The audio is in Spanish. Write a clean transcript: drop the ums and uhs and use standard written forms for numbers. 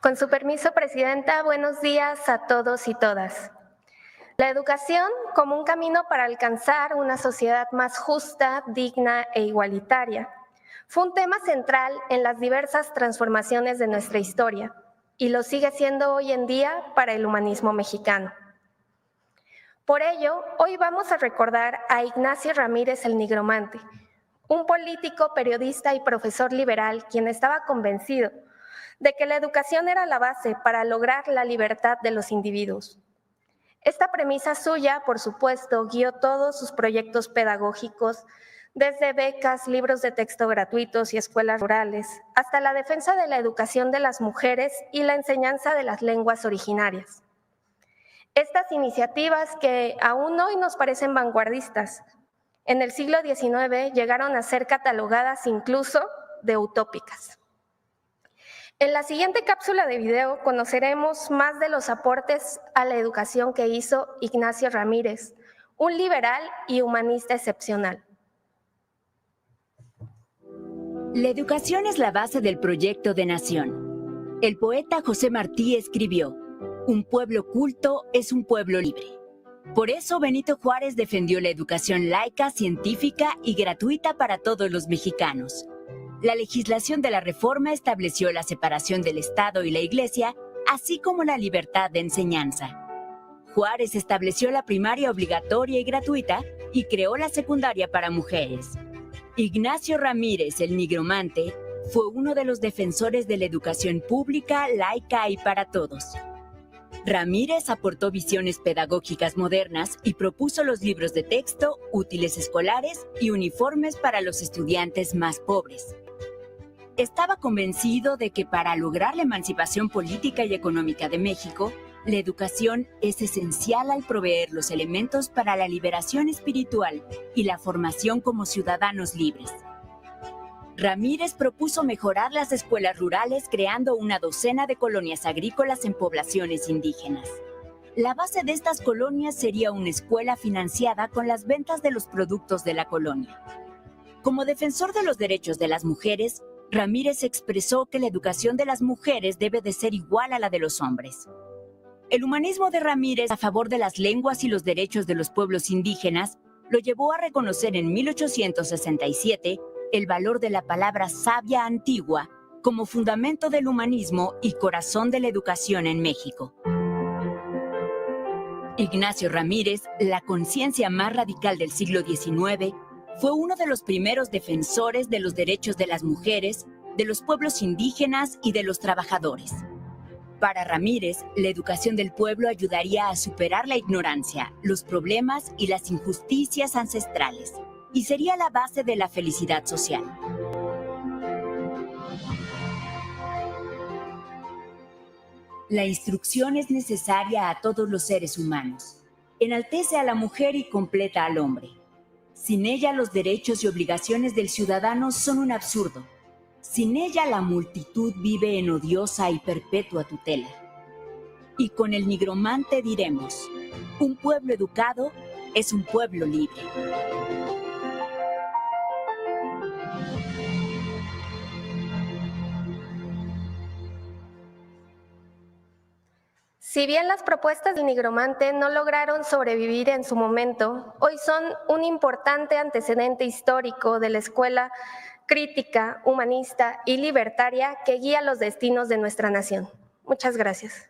Con su permiso, Presidenta, buenos días a todos y todas. La educación como un camino para alcanzar una sociedad más justa, digna e igualitaria fue un tema central en las diversas transformaciones de nuestra historia y lo sigue siendo hoy en día para el humanismo mexicano. Por ello, hoy vamos a recordar a Ignacio Ramírez el Nigromante, un político, periodista y profesor liberal quien estaba convencido de que la educación era la base para lograr la libertad de los individuos. Esta premisa suya, por supuesto, guió todos sus proyectos pedagógicos, desde becas, libros de texto gratuitos y escuelas rurales, hasta la defensa de la educación de las mujeres y la enseñanza de las lenguas originarias. Estas iniciativas, que aún hoy nos parecen vanguardistas, en el siglo XIX llegaron a ser catalogadas incluso de utópicas. En la siguiente cápsula de video conoceremos más de los aportes a la educación que hizo Ignacio Ramírez, un liberal y humanista excepcional. La educación es la base del proyecto de nación. El poeta José Martí escribió: "Un pueblo culto es un pueblo libre". Por eso Benito Juárez defendió la educación laica, científica y gratuita para todos los mexicanos. La legislación de la Reforma estableció la separación del Estado y la Iglesia, así como la libertad de enseñanza. Juárez estableció la primaria obligatoria y gratuita y creó la secundaria para mujeres. Ignacio Ramírez, el Nigromante, fue uno de los defensores de la educación pública, laica y para todos. Ramírez aportó visiones pedagógicas modernas y propuso los libros de texto, útiles escolares y uniformes para los estudiantes más pobres. Estaba convencido de que para lograr la emancipación política y económica de México, la educación es esencial al proveer los elementos para la liberación espiritual y la formación como ciudadanos libres. Ramírez propuso mejorar las escuelas rurales creando una docena de colonias agrícolas en poblaciones indígenas. La base de estas colonias sería una escuela financiada con las ventas de los productos de la colonia. Como defensor de los derechos de las mujeres, Ramírez expresó que la educación de las mujeres debe de ser igual a la de los hombres. El humanismo de Ramírez a favor de las lenguas y los derechos de los pueblos indígenas lo llevó a reconocer en 1867 el valor de la palabra sabia antigua como fundamento del humanismo y corazón de la educación en México. Ignacio Ramírez, la conciencia más radical del siglo XIX, fue uno de los primeros defensores de los derechos de las mujeres, de los pueblos indígenas y de los trabajadores. Para Ramírez, la educación del pueblo ayudaría a superar la ignorancia, los problemas y las injusticias ancestrales, y sería la base de la felicidad social. La instrucción es necesaria a todos los seres humanos. Enaltece a la mujer y completa al hombre. Sin ella, los derechos y obligaciones del ciudadano son un absurdo. Sin ella, la multitud vive en odiosa y perpetua tutela. Y con el Nigromante diremos: un pueblo educado es un pueblo libre. Si bien las propuestas del Nigromante no lograron sobrevivir en su momento, hoy son un importante antecedente histórico de la escuela crítica, humanista y libertaria que guía los destinos de nuestra nación. Muchas gracias.